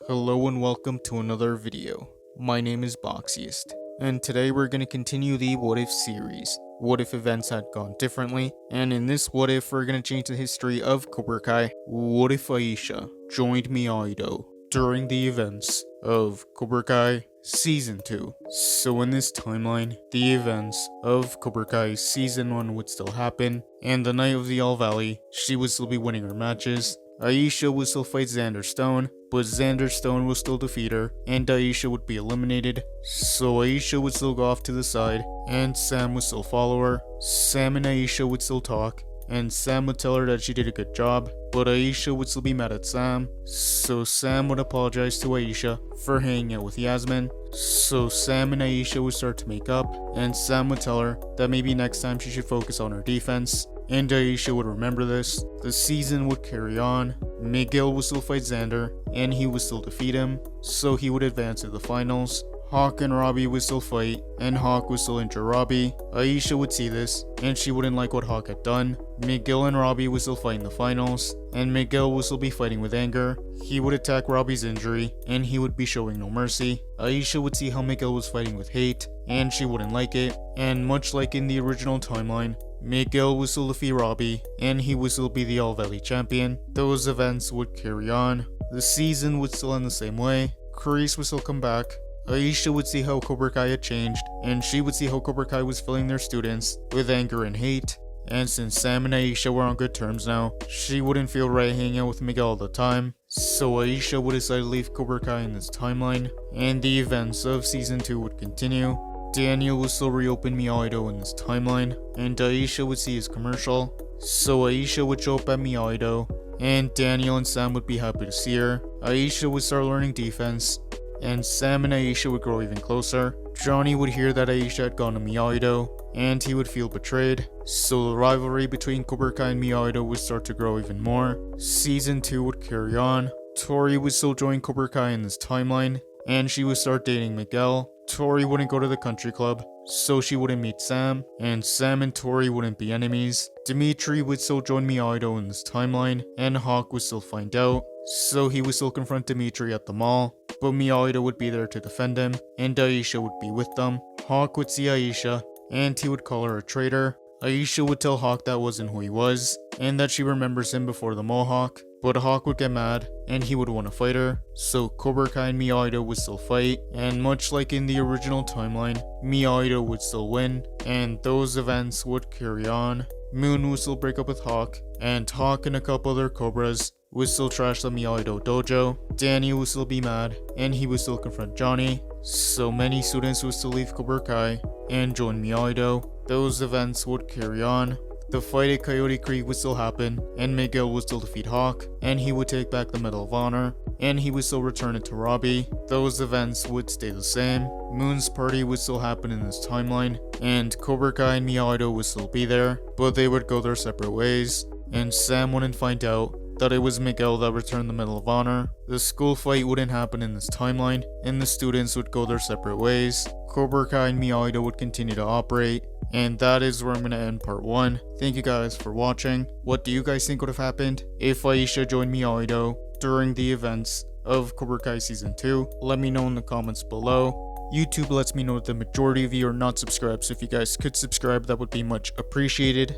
Hello and welcome to another video. My name is Boxiest, and today we're going to continue the What If series. What if events had gone differently? And in this What If, we're going to change the history of Cobra Kai. What if Aisha joined Miyagi-Do during the events of Cobra Kai Season 2? So in this timeline, the events of Cobra Kai Season 1 would still happen, and the night of the All Valley, she would still be winning her matches. Aisha would still fight Xander Stone, but Xander Stone will still defeat her, and Aisha would be eliminated. So Aisha would still go off to the side, and Sam would still follow her. Sam and Aisha would still talk, and Sam would tell her that she did a good job, but Aisha would still be mad at Sam. So Sam would apologize to Aisha for hanging out with Yasmin. So Sam and Aisha would start to make up, and Sam would tell her that maybe next time she should focus on her defense. And Aisha would remember this. The season would carry on. Miguel would still fight Xander, and he would still defeat him, so he would advance to the finals. Hawk and Robbie would still fight, and Hawk would still injure Robbie. Aisha would see this, and she wouldn't like what Hawk had done. Miguel and Robbie would still fight in the finals, and Miguel would still be fighting with anger. He would attack Robbie's injury, and he would be showing no mercy. Aisha would see how Miguel was fighting with hate, and she wouldn't like it. And much like in the original timeline, Miguel would still defeat Robbie, and he would still be the All Valley champion. Those events would carry on. The season would still end the same way. Kreese would still come back. Aisha would see how Cobra Kai had changed, and she would see how Cobra Kai was filling their students with anger and hate. And since Sam and Aisha were on good terms now, she wouldn't feel right hanging out with Miguel all the time. So Aisha would decide to leave Cobra Kai in this timeline, and the events of Season 2 would continue. Daniel would still reopen Miyagi-Do in this timeline, and Aisha would see his commercial. So Aisha would show up at Miyagi-Do, and Daniel and Sam would be happy to see her. Aisha would start learning defense, and Sam and Aisha would grow even closer. Johnny would hear that Aisha had gone to Miyagi-Do, and he would feel betrayed. So the rivalry between Cobra Kai and Miyagi-Do would start to grow even more. Season 2 would carry on. Tori would still join Cobra Kai in this timeline, and she would start dating Miguel. Tori wouldn't go to the country club, so she wouldn't meet Sam, and Sam and Tori wouldn't be enemies. Dimitri would still join Miyagi-Do in this timeline, and Hawk would still find out, so he would still confront Dimitri at the mall, but Miyagi-Do would be there to defend him, and Aisha would be with them. Hawk would see Aisha, and he would call her a traitor. Aisha would tell Hawk that wasn't who he was, and that she remembers him before the Mohawk, but Hawk would get mad, and he would want to fight her, so Cobra Kai and Miyagi-Do would still fight, and much like in the original timeline, Miyagi-Do would still win, and those events would carry on. Moon would still break up with Hawk, and Hawk and a couple other Cobras would still trash the Miyagi-Do dojo. Danny would still be mad, and he would still confront Johnny, so many students would still leave Cobra Kai and join Miyagi-Do. Those events would carry on. The fight at Coyote Creek would still happen, and Miguel would still defeat Hawk, and he would take back the Medal of Honor, and he would still return it to Robbie. Those events would stay the same. Moon's party would still happen in this timeline, and Cobra Kai and Miyagi-Do would still be there, but they would go their separate ways, and Sam wouldn't find out that it was Miguel that returned the Medal of Honor. The school fight wouldn't happen in this timeline, and the students would go their separate ways. Cobra Kai and Miyagi-Do would continue to operate, and that is where I'm going to end part 1. Thank you guys for watching. What do you guys think would have happened if Aisha joined Miyagi-Do during the events of Cobra Kai Season 2? Let me know in the comments below. YouTube lets me know that the majority of you are not subscribed, so if you guys could subscribe, that would be much appreciated.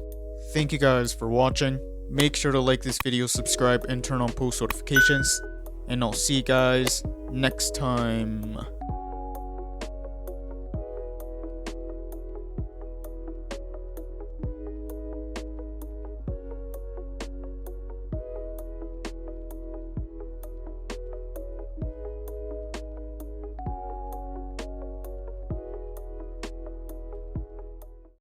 Thank you guys for watching. Make sure to like this video, subscribe, and turn on post notifications. And I'll see you guys next time.